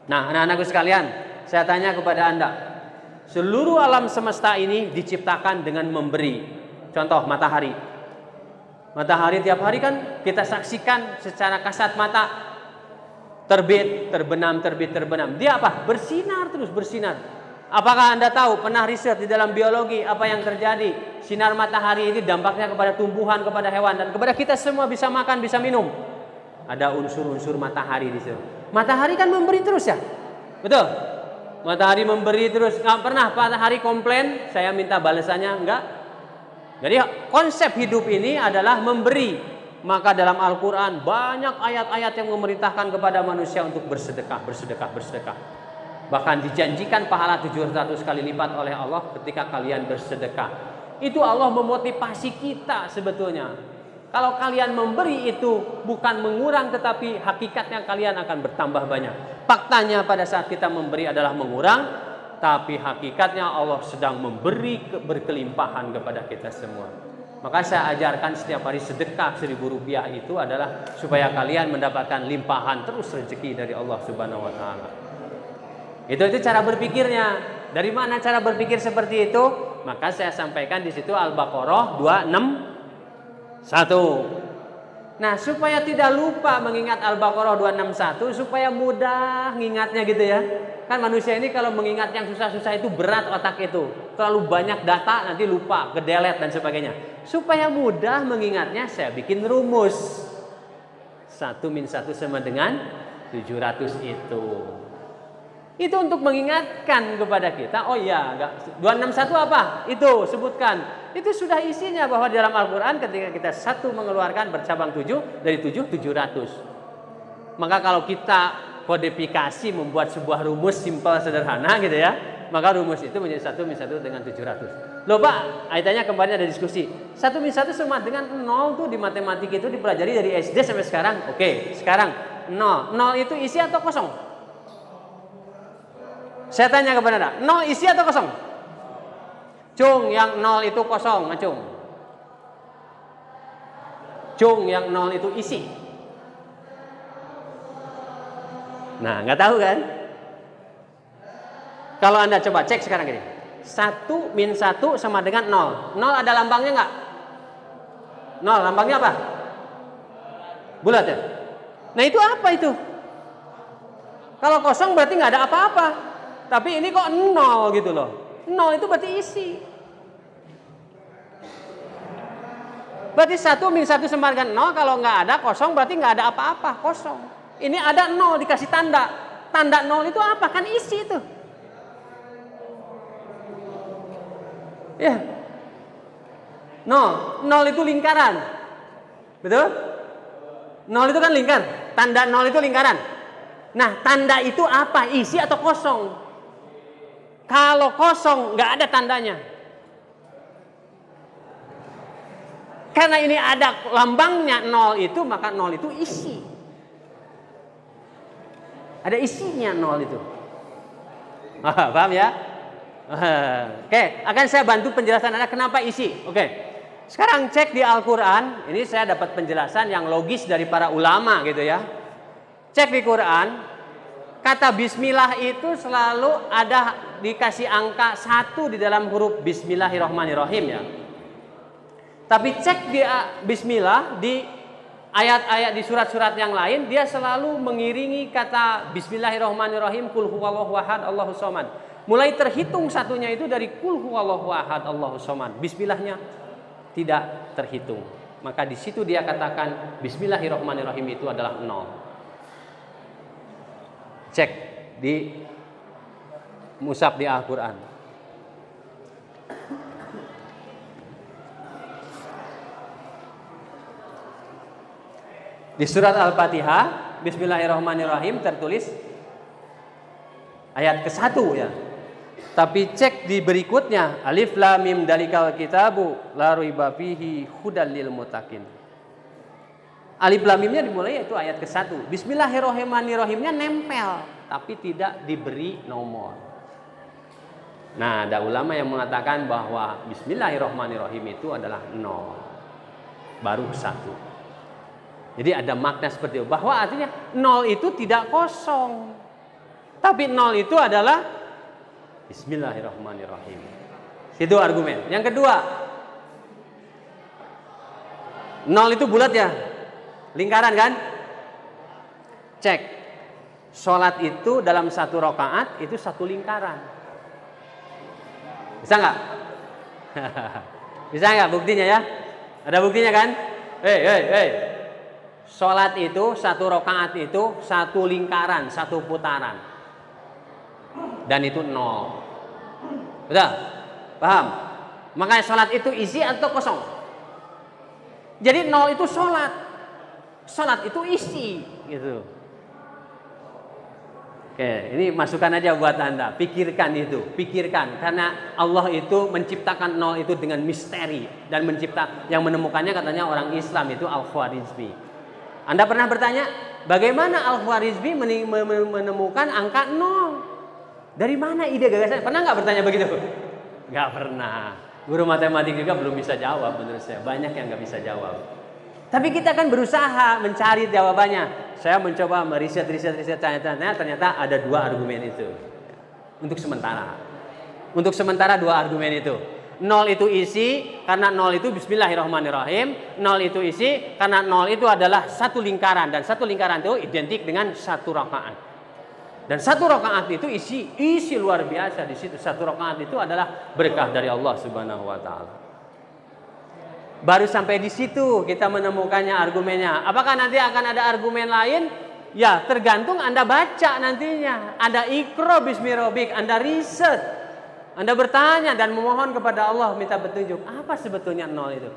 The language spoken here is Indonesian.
Nah, anak-anakku sekalian, saya tanya kepada Anda. Seluruh alam semesta ini diciptakan dengan memberi. Contoh matahari. Matahari tiap hari kan kita saksikan secara kasat mata. Terbit, terbenam, terbit, terbenam. Dia apa? Bersinar terus, bersinar. Apakah Anda tahu, pernah riset di dalam biologi apa yang terjadi? Sinar matahari ini dampaknya kepada tumbuhan, kepada hewan, dan kepada kita semua bisa makan, bisa minum. Ada unsur-unsur matahari di situ. Matahari kan memberi terus ya? Betul? Matahari memberi terus. Nggak pernah matahari komplain, saya minta balasannya, enggak. Jadi konsep hidup ini adalah memberi. Maka dalam Al-Quran banyak ayat-ayat yang memerintahkan kepada manusia untuk bersedekah, bersedekah, bersedekah. Bahkan dijanjikan pahala 700 kali lipat oleh Allah ketika kalian bersedekah. Itu Allah memotivasi kita sebetulnya. Kalau kalian memberi itu bukan mengurang, tetapi hakikatnya kalian akan bertambah banyak. Faktanya pada saat kita memberi adalah mengurang, tapi hakikatnya Allah sedang memberi berkelimpahan kepada kita semua. Maka saya ajarkan setiap hari sedekah 1.000 rupiah itu adalah supaya kalian mendapatkan limpahan terus rezeki dari Allah Subhanahu wa taala. Itu cara berpikirnya. Dari mana cara berpikir seperti itu? Maka saya sampaikan di situ Al-Baqarah 261. Nah, supaya tidak lupa mengingat Al-Baqarah 261, supaya mudah ngingatnya gitu ya. Kan manusia ini kalau mengingat yang susah-susah itu berat otak itu. Terlalu banyak data nanti lupa, kedelete dan sebagainya. Supaya mudah mengingatnya saya bikin rumus. 1 min 1 sama dengan 700 itu. Itu untuk mengingatkan kepada kita. Oh iya, 261 apa? Itu sebutkan. Itu sudah isinya bahwa di dalam Al-Quran ketika kita satu mengeluarkan bercabang 7, dari 7, 700. Maka kalau kita kodifikasi membuat sebuah rumus simpel sederhana gitu ya, maka rumus itu menjadi 1 min 1 dengan 700. Loh Pak, ayatnya kemarin ada diskusi. 1 min 1 sama dengan 0 tuh di matematik itu dipelajari dari SD sampai sekarang. Oke, sekarang 0. 0 itu isi atau kosong? Saya tanya kepada Anda, 0 isi atau kosong? Cung, yang 0 itu kosong, Cung. Cung, yang 0 itu isi. Nah, nggak tahu kan? Kalau Anda coba cek sekarang gini. 1 min 1 sama dengan 0. 0 ada lambangnya nggak? 0, lambangnya apa? Bulat ya? Nah itu apa itu? Kalau kosong berarti nggak ada apa-apa. Tapi ini kok 0 gitu loh. 0 itu berarti isi. Berarti 1 min 1 sama dengan 0. Kalau nggak ada kosong berarti nggak ada apa-apa. Kosong. Ini ada 0 dikasih tanda. Tanda 0 itu apa? Kan isi itu. Ya. 0 itu lingkaran. Betul? 0 itu kan lingkar. Tanda 0 itu lingkaran. Nah, tanda itu apa? Isi atau kosong? Kalau kosong nggak ada tandanya. Karena ini ada lambangnya 0 itu, maka 0 itu isi. Ada isinya 0 itu. Paham ya? Oke, akan saya bantu penjelasan Anda kenapa isi. Oke. Sekarang cek di Al-Qur'an, ini saya dapat penjelasan yang logis dari para ulama gitu ya. Cek di Quran, kata bismillah itu selalu ada dikasih angka 1 di dalam huruf bismillahirrahmanirrahim ya. Tapi cek di bismillah di ayat-ayat di surat-surat yang lain, dia selalu mengiringi kata bismillahirrahmanirrahim, qul huwallahu ahad Allahus samad. Mulai terhitung satunya itu dari qul huwallahu ahad Allahus samad. Bismillahnya tidak terhitung. Maka di situ dia katakan bismillahirrahmanirrahim itu adalah 0. Cek di mushaf di Al-Quran. Di surat Al-Fatihah bismillahirrahmanirrahim tertulis ayat ke-1 ya. Tapi cek di berikutnya alif lam mim dalikal kitabu la raiba fihi hudal lil muttaqin. Alif lam mimnya dimulai yaitu ayat ke-1. Bismillahirrahmanirrahimnya nempel tapi tidak diberi nomor. Nah, ada ulama yang mengatakan bahwa bismillahirrahmanirrahim itu adalah 0. Baru 1. Jadi ada makna seperti itu, bahwa artinya 0 itu tidak kosong. Tapi nol itu adalah Bismillahirrahmanirrahim. Itu argumen. Yang kedua, nol itu bulat ya, lingkaran kan? Cek, sholat itu dalam satu rakaat itu satu lingkaran. Bisa nggak? Bisa nggak buktinya ya? Ada buktinya kan? Sholat itu satu rakaat itu satu lingkaran, satu putaran. Dan itu nol. Betul? Paham? Makanya sholat itu isi atau kosong? Jadi nol itu sholat. Sholat itu isi gitu. Oke, ini masukan aja buat Anda. Pikirkan itu, pikirkan. Karena Allah itu menciptakan nol itu dengan misteri. Dan yang menemukannya katanya orang Islam itu Al-Khwarizmi. Anda pernah bertanya, bagaimana Al-Khwarizmi menemukan angka nol? Dari mana ide gagasan? Pernah nggak bertanya begitu? Nggak pernah. Guru matematik juga belum bisa jawab menurut saya. Banyak yang nggak bisa jawab. Tapi kita kan berusaha mencari jawabannya. Saya mencoba meriset, ternyata ada dua argumen itu. Untuk sementara. Untuk sementara dua argumen itu. Nol itu isi, karena nol itu Bismillahirrahmanirrahim. Nol itu isi, karena nol itu adalah satu lingkaran. Dan satu lingkaran itu identik dengan satu rakaat. Dan satu rakaat itu isi luar biasa di situ. Satu rakaat itu adalah berkah dari Allah Subhanahu wa taala. Baru sampai di situ kita menemukannya argumennya. Apakah nanti akan ada argumen lain? Ya, tergantung Anda baca nantinya. Anda ikra bismi rabbik, Anda riset. Anda bertanya dan memohon kepada Allah minta petunjuk. Apa sebetulnya nol itu?